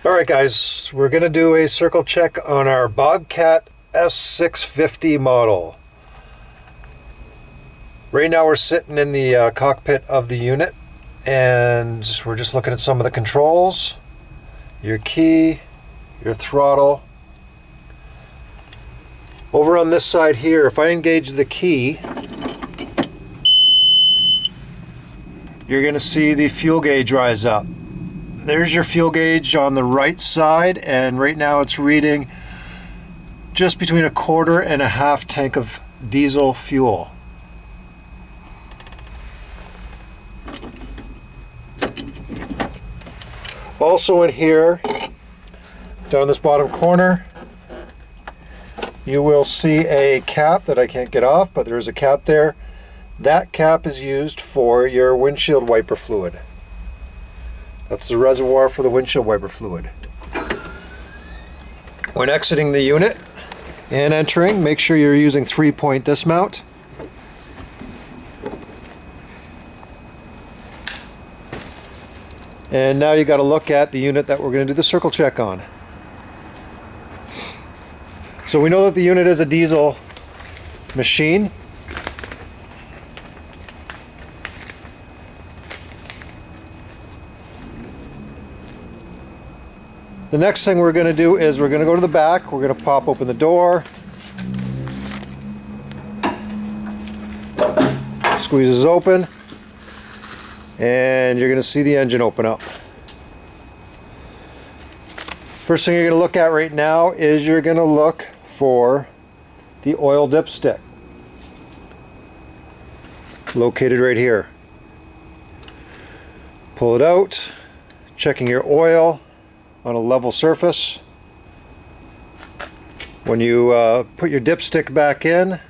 Alright guys, we're going to do a circle check on our Bobcat S650 model. Right now we're sitting in the cockpit of the unit and we're just looking at some of the controls, your key, your throttle. Over on this side here, if I engage the key, you're going to see the fuel gauge rise up. There's your fuel gauge on the right side, and right now it's reading just between 1/4 and 1/2 tank of diesel fuel. Also in here, down in this bottom corner, you will see a cap that I can't get off, but there is a cap there. That cap is used for your windshield wiper fluid. That's the reservoir for the windshield wiper fluid. When exiting the unit and entering, make sure you're using 3-point dismount. And now you got to look at the unit that we're going to do the circle check on. So we know that the unit is a diesel machine. The next thing we're going to do is we're going to go to the back, we're going to pop open the door, squeezes open, and you're going to see the engine open up. First thing you're going to look at right now is you're going to look for the oil dipstick, located right here. Pull it out, checking your oil on a level surface. When you put your dipstick back in,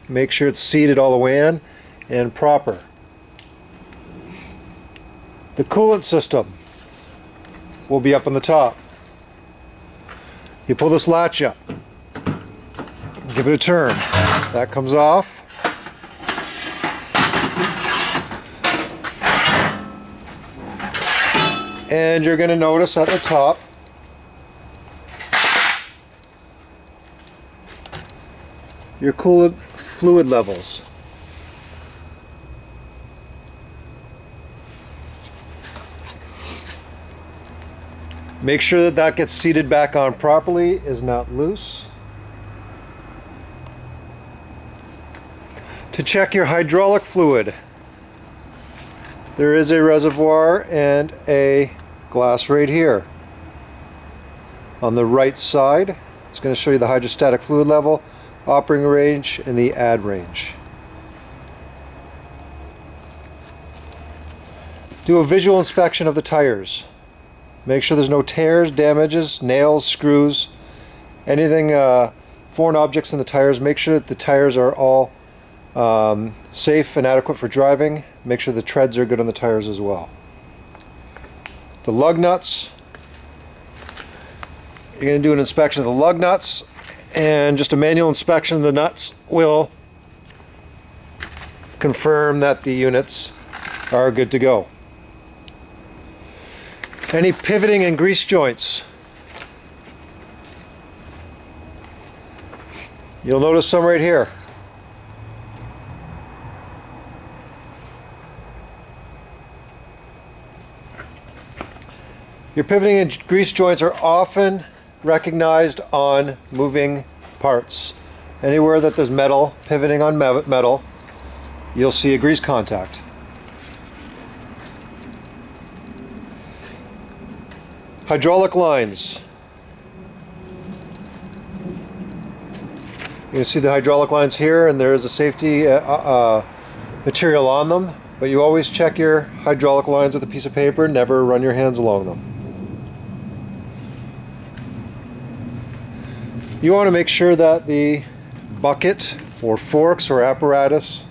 make sure it's seated all the way in and proper. The coolant system will be up on the top. You pull this latch up, give it a turn. That comes off. And you're going to notice at the top your coolant fluid levels. Make sure that that gets seated back on properly, is not loose. To check your hydraulic fluid, there is a reservoir and a glass right here. On the right side, it's going to show you the hydrostatic fluid level, operating range, and the add range. Do a visual inspection of the tires. Make sure there's no tears, damages, nails, screws, anything foreign objects in the tires. Make sure that the tires are all safe and adequate for driving. Make sure the treads are good on the tires as well. The lug nuts, you're going to do an inspection of the lug nuts, and just a manual inspection of the nuts will confirm that the units are good to go. Any pivoting and grease joints, you'll notice some right here. Your pivoting and grease joints are often recognized on moving parts. Anywhere that there's metal, pivoting on metal, you'll see a grease contact. Hydraulic lines. You can see the hydraulic lines here, and there is a safety material on them, but you always check your hydraulic lines with a piece of paper, never run your hands along them. You want to make sure that the bucket or forks or apparatus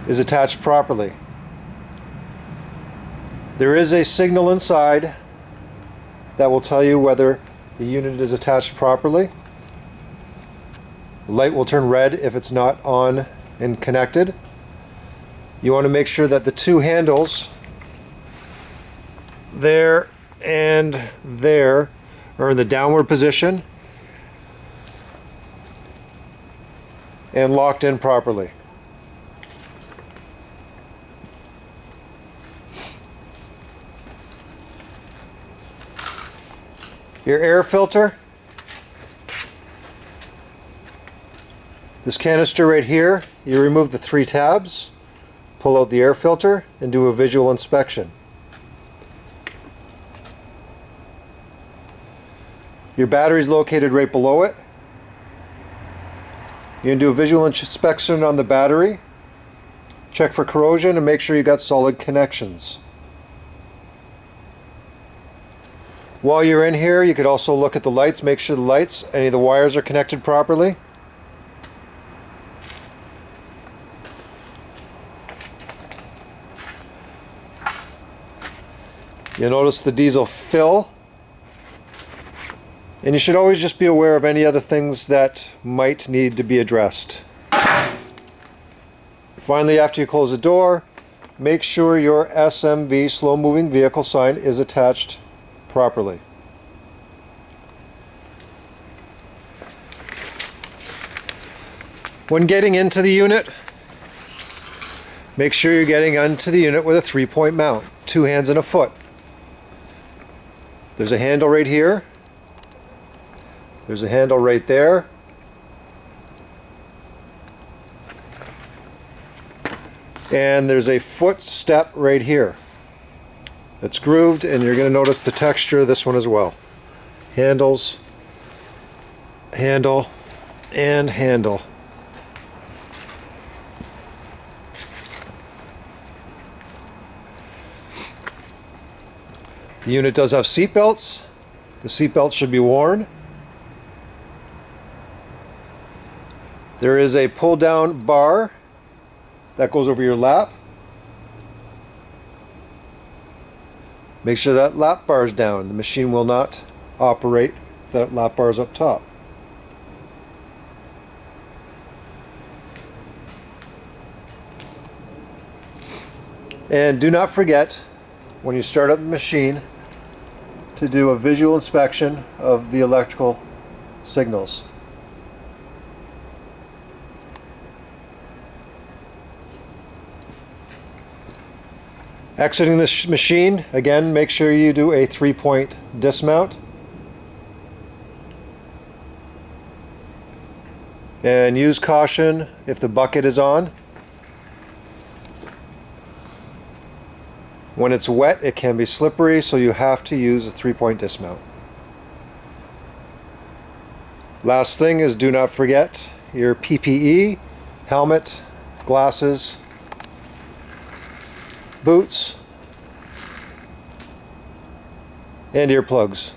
is attached properly. There is a signal inside that will tell you whether the unit is attached properly. The light will turn red if it's not on and connected. You want to make sure that the two handles there and there are in the downward position and locked in properly. Your air filter, this canister right here, you remove the 3 tabs, pull out the air filter, and do a visual inspection. Your battery is located right below it. You can do a visual inspection on the battery, check for corrosion, and make sure you got solid connections. While you're in here, you could also look at the lights, make sure the lights, any of the wires are connected properly. You'll notice the diesel fill, and you should always just be aware of any other things that might need to be addressed. Finally, after you close the door, make sure your SMV, slow moving vehicle sign, is attached properly. When getting into the unit, make sure you're getting onto the unit with a 3-point mount, 2 hands and a foot. There's a handle right here. There's a handle right there. And there's a foot step right here. It's grooved, and you're going to notice the texture of this one as well. Handles, handle, and handle. The unit does have seat belts. The seat belts should be worn. There is a pull down bar that goes over your lap. Make sure that lap bar is down. The machine will not operate if that lap bar is up top. And do not forget, when you start up the machine, to do a visual inspection of the electrical signals. Exiting this machine, again, make sure you do a 3-point dismount. And use caution if the bucket is on. When it's wet, it can be slippery, so you have to use a 3-point dismount. Last thing is, do not forget your PPE, helmet, glasses, boots, and earplugs.